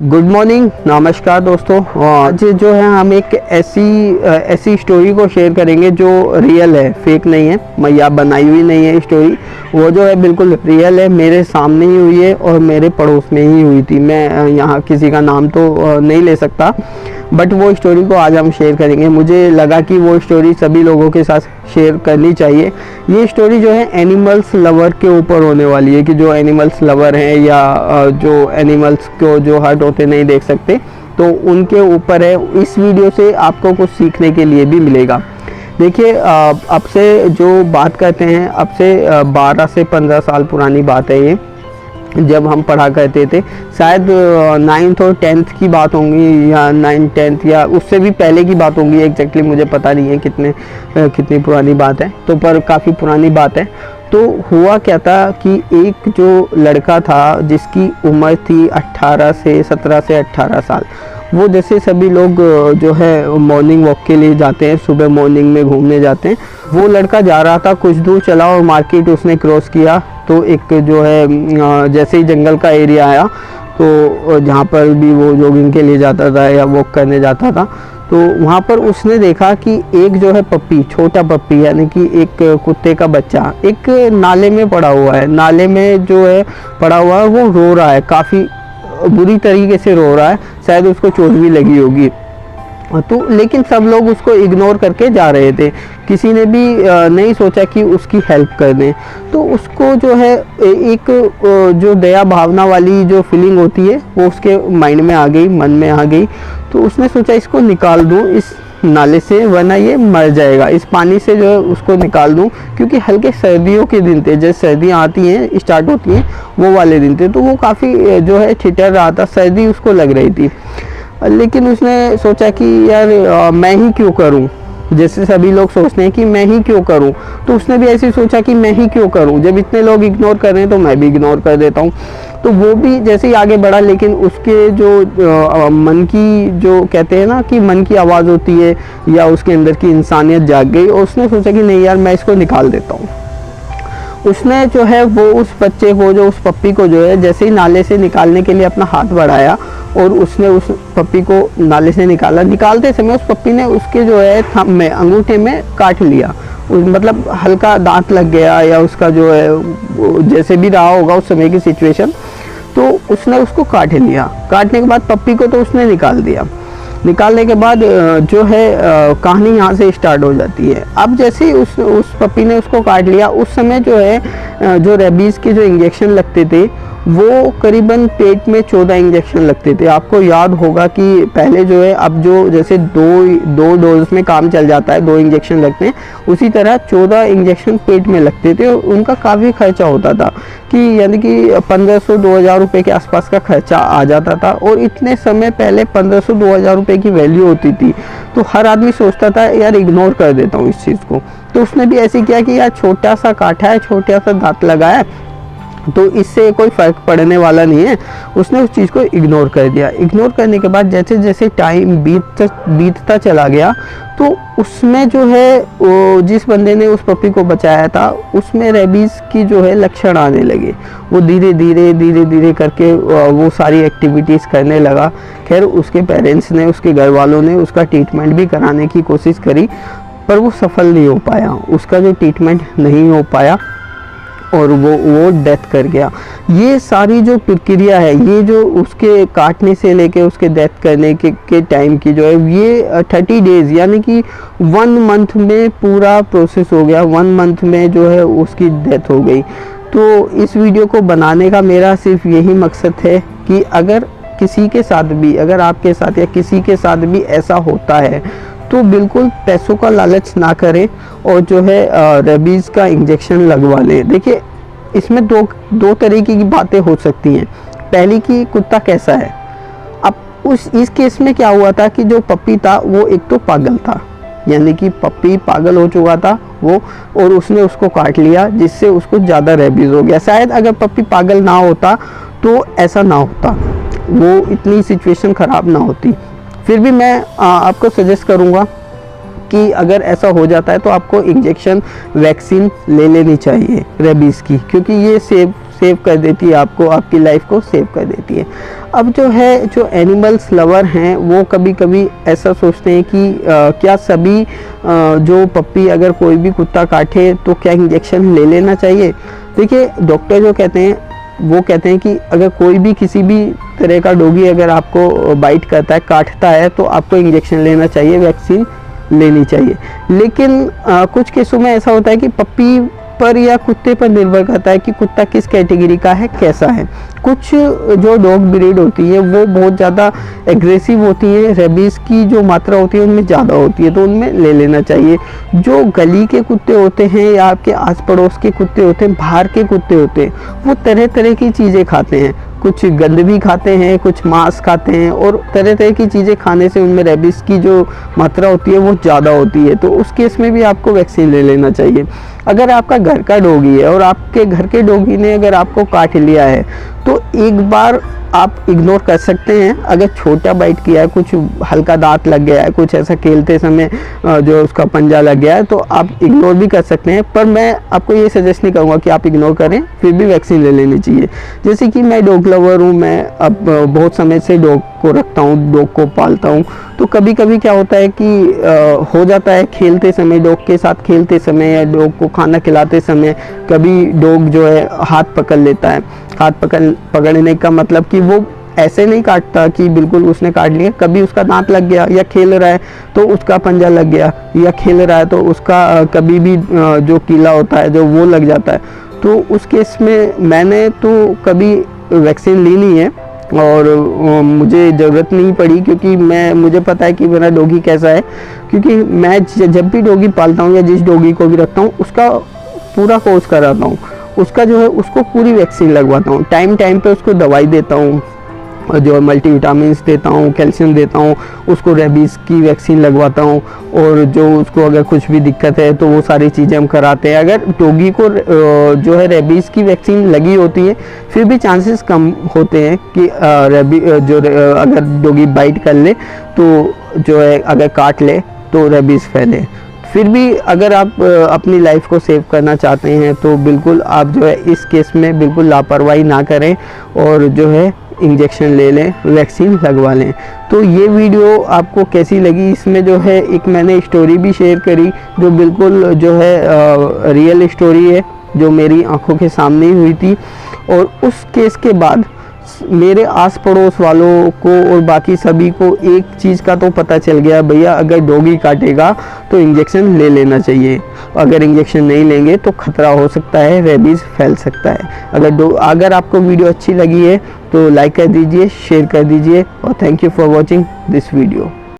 Good morning, नमस्कार दोस्तों। आज जो है हम एक ऐसी स्टोरी को शेयर करेंगे जो रियल है, फेक नहीं है, मैया बनाई हुई नहीं है। स्टोरी वो जो है बिल्कुल रियल है, मेरे सामने ही हुई है और मेरे पड़ोस में ही हुई थी। मैं यहाँ किसी का नाम तो नहीं ले सकता, बट वो स्टोरी को आज हम शेयर करेंगे। मुझे लगा कि वो स्टोरी सभी लोगों के साथ शेयर करनी चाहिए। ये स्टोरी जो है एनिमल्स लवर के ऊपर होने वाली है, कि जो एनिमल्स लवर हैं या जो एनिमल्स को जो हर्ट होते नहीं देख सकते, तो उनके ऊपर है। इस वीडियो से आपको कुछ सीखने के लिए भी मिलेगा। देखिए, अब से जो बात करते हैं, अब से 12 से 15 साल पुरानी बात है ये, जब हम पढ़ा करते थे। शायद 9th और 10th की बात होंगी, या 9th 10th या उससे भी पहले की बात होंगी। एग्जैक्टली मुझे पता नहीं है कितनी पुरानी बात है, तो पर काफ़ी पुरानी बात है। तो हुआ क्या था कि एक जो लड़का था जिसकी उम्र थी 17 से 18 साल, वो जैसे सभी लोग जो है मॉर्निंग वॉक के लिए जाते हैं, सुबह मॉर्निंग में घूमने जाते हैं, वो लड़का जा रहा था। कुछ दूर चला और मार्केट उसने क्रॉस किया, तो एक जो है जैसे ही जंगल का एरिया आया, तो जहाँ पर भी वो जॉगिंग के लिए जाता था या वॉक करने जाता था, तो वहाँ पर उसने देखा कि एक जो है पप्पी, छोटा पप्पी, यानी कि एक कुत्ते का बच्चा एक नाले में पड़ा हुआ है। नाले में जो है पड़ा हुआ है, वो रो रहा है, काफ़ी बुरी तरीके से रो रहा है। शायद उसको चोट भी लगी होगी। तो लेकिन सब लोग उसको इग्नोर करके जा रहे थे, किसी ने भी नहीं सोचा कि उसकी हेल्प कर दें। तो उसको जो है एक जो दया भावना वाली जो फीलिंग होती है, वो उसके माइंड में आ गई, मन में आ गई। तो उसने सोचा इसको निकाल दूं इस नाले से, वरना ये मर जाएगा। इस पानी से जो है उसको निकाल दूं, क्योंकि हल्के सर्दियों के दिन थे, जैसे सर्दियाँ आती हैं, स्टार्ट होती हैं, वो वाले दिन थे। तो वो काफ़ी जो है ठिठर रहा था, सर्दी उसको लग रही थी। लेकिन उसने सोचा कि यार मैं ही क्यों करूं, जैसे सभी लोग सोचते हैं कि मैं ही क्यों करूं, तो उसने भी ऐसे सोचा कि मैं ही क्यों करूं, जब इतने लोग इग्नोर कर रहे हैं तो मैं भी इग्नोर कर देता हूं। तो वो भी जैसे ही आगे बढ़ा, लेकिन उसके जो मन की, जो कहते हैं ना कि मन की आवाज़ होती है, या उसके अंदर की इंसानियत जाग गई, और उसने सोचा कि नहीं यार, मैं इसको निकाल देता हूँ। उसने जो है वो उस बच्चे को, जो उस पप्पी को जो है, जैसे ही नाले से निकालने के लिए अपना हाथ बढ़ाया, और उसने उस पप्पी को नाले से निकाला। निकालते समय उस पप्पी ने उसके जो है थंब में, अंगूठे में काट लिया। मतलब हल्का दांत लग गया, या उसका जो है जैसे भी रहा होगा उस समय की सिचुएशन, तो उसने उसको काट लिया। काटने के बाद पप्पी को तो उसने निकाल दिया। निकालने के बाद जो है कहानी यहाँ से स्टार्ट हो जाती है। अब जैसे ही उस पप्पी ने उसको काट लिया, उस समय जो है जो रेबीज़ के जो इंजेक्शन लगते थे, वो करीबन पेट में 14 इंजेक्शन लगते थे। आपको याद होगा कि पहले जो है, अब जो जैसे दो डोज में काम चल जाता है, 2 इंजेक्शन लगते हैं, उसी तरह 14 इंजेक्शन पेट में लगते थे। उनका काफ़ी खर्चा होता था, कि यानी कि 1500-2000 रुपये के आसपास का खर्चा आ जाता था। और इतने समय पहले 1500-2000 रुपये की वैल्यू होती थी, तो हर आदमी सोचता था यार इग्नोर कर देता हूँ इस चीज़ को। तो उसने भी ऐसे किया कि यार छोटा सा काटा है, छोटा सा दांत लगाया है, तो इससे कोई फ़र्क पड़ने वाला नहीं है। उसने उस चीज़ को इग्नोर कर दिया। इग्नोर करने के बाद जैसे जैसे टाइम बीतता चला गया, तो उसमें जो है वो जिस बंदे ने उस पप्पी को बचाया था, उसमें रेबीज़ की जो है लक्षण आने लगे। वो धीरे धीरे करके वो सारी एक्टिविटीज़ करने लगा। खैर, उसके पेरेंट्स ने, उसके घर वालों ने उसका ट्रीटमेंट भी कराने की कोशिश करी, पर वो सफल नहीं हो पाया। उसका जो ट्रीटमेंट नहीं हो पाया, और वो डेथ कर गया। ये सारी जो प्रक्रिया है, ये जो उसके काटने से लेके उसके डेथ करने के टाइम की जो है, ये 30 डेज़ यानी कि 1 मंथ में पूरा प्रोसेस हो गया। 1 मंथ में जो है उसकी डेथ हो गई। तो इस वीडियो को बनाने का मेरा सिर्फ यही मकसद है कि अगर किसी के साथ भी, अगर आपके साथ या किसी के साथ भी ऐसा होता है, तो बिल्कुल पैसों का लालच ना करें, और जो है रेबीज़ का इंजेक्शन लगवा लें। देखिए, इसमें दो तरीके की बातें हो सकती हैं। पहली कि कुत्ता कैसा है। अब इस केस में क्या हुआ था कि जो पप्पी था वो एक तो पागल था, यानी कि पप्पी पागल हो चुका था वो, और उसने उसको काट लिया, जिससे उसको ज़्यादा रेबीज़ हो गया। शायद अगर पप्पी पागल ना होता तो ऐसा ना होता, वो इतनी सिचुएशन ख़राब ना होती। फिर भी मैं आपको सजेस्ट करूँगा कि अगर ऐसा हो जाता है तो आपको इंजेक्शन, वैक्सीन ले लेनी चाहिए रेबीज़ की, क्योंकि ये सेव कर देती है आपको, आपकी लाइफ को सेव कर देती है। अब जो है, जो एनिमल्स लवर हैं वो कभी कभी ऐसा सोचते हैं कि क्या सभी जो पप्पी अगर कोई भी कुत्ता काटे तो क्या इंजेक्शन ले लेना चाहिए। देखिए, डॉक्टर जो कहते हैं वो कहते हैं कि अगर कोई भी किसी भी तरह का डॉगी अगर आपको बाइट करता है, काटता है, तो आपको इंजेक्शन लेना चाहिए, वैक्सीन लेनी चाहिए। लेकिन कुछ केसों में ऐसा होता है कि पप्पी पर या कुत्ते पर निर्भर करता है कि कुत्ता किस कैटेगरी का है, कैसा है। कुछ जो डॉग ब्रीड होती है वो बहुत ज़्यादा एग्रेसिव होती है, रेबीज़ की जो मात्रा होती है उनमें ज़्यादा होती है, तो उनमें ले लेना चाहिए। जो गली के कुत्ते होते हैं या आपके आस पड़ोस के कुत्ते होते हैं, बाहर के कुत्ते होते हैं, वो तरह तरह की चीज़ें खाते हैं, कुछ गंद भी खाते हैं, कुछ मांस खाते हैं, और तरह तरह की चीज़ें खाने से उनमें रेबीज़ की जो मात्रा होती है वो ज़्यादा होती है, तो उस केस में भी आपको वैक्सीन ले लेना चाहिए। अगर आपका घर का डॉगी है और आपके घर के डॉगी ने अगर आपको काट लिया है तो एक बार आप इग्नोर कर सकते हैं। अगर छोटा बाइट किया है, कुछ हल्का दांत लग गया है, कुछ ऐसा खेलते समय जो उसका पंजा लग गया है, तो आप इग्नोर भी कर सकते हैं। पर मैं आपको ये सजेस्ट नहीं करूँगा कि आप इग्नोर करें, फिर भी वैक्सीन ले लेनी चाहिए। जैसे कि मैं डॉग लवर हूँ, मैं अब बहुत समय से डॉग को रखता हूँ, डॉग को पालता हूँ, तो कभी कभी क्या होता है कि हो जाता है खेलते समय, डॉग के साथ खेलते समय या डॉग को खाना खिलाते समय कभी डॉग जो है हाथ पकड़ लेता है। हाथ पकड़ने का मतलब कि वो ऐसे नहीं काटता कि बिल्कुल उसने काट लिया, कभी उसका दांत लग गया, या खेल रहा है तो उसका पंजा लग गया, या खेल रहा है तो उसका कभी भी जो कीला होता है जो वो लग जाता है। तो उस केस में मैंने तो कभी वैक्सीन ली नहीं है और मुझे ज़रूरत नहीं पड़ी, क्योंकि मुझे पता है कि मेरा डॉगी कैसा है। क्योंकि मैं जब भी डॉगी पालता हूँ या जिस डॉगी को भी रखता हूँ उसका पूरा कोर्स कराता हूँ, उसका जो है उसको पूरी वैक्सीन लगवाता हूँ, टाइम टाइम पे उसको दवाई देता हूँ, जो मल्टीविटामिन्स देता हूँ, कैल्शियम देता हूँ, उसको रेबीज़ की वैक्सीन लगवाता हूँ, और जो उसको अगर कुछ भी दिक्कत है तो वो सारी चीज़ें हम कराते हैं। अगर डॉगी को जो है रेबीज़ की वैक्सीन लगी होती है फिर भी चांसेस कम होते हैं कि अगर डॉगी बाइट कर ले तो जो है अगर काट ले तो रेबीज़ फैले। फिर भी अगर आप अपनी लाइफ को सेव करना चाहते हैं तो बिल्कुल आप जो है इस केस में बिल्कुल लापरवाही ना करें और जो है इंजेक्शन ले लें, वैक्सीन लगवा लें। तो ये वीडियो आपको कैसी लगी? इसमें जो है एक मैंने स्टोरी भी शेयर करी जो बिल्कुल जो है रियल स्टोरी है, जो मेरी आंखों के सामने ही हुई थी। और उस केस के बाद मेरे आस पड़ोस वालों को और बाकी सभी को एक चीज़ का तो पता चल गया, भैया अगर डॉगी काटेगा तो इंजेक्शन ले लेना चाहिए, अगर इंजेक्शन नहीं लेंगे तो खतरा हो सकता है, रेबीज़ फैल सकता है। अगर आपको वीडियो अच्छी लगी है तो लाइक कर दीजिए, शेयर कर दीजिए, और thank you for watching this video.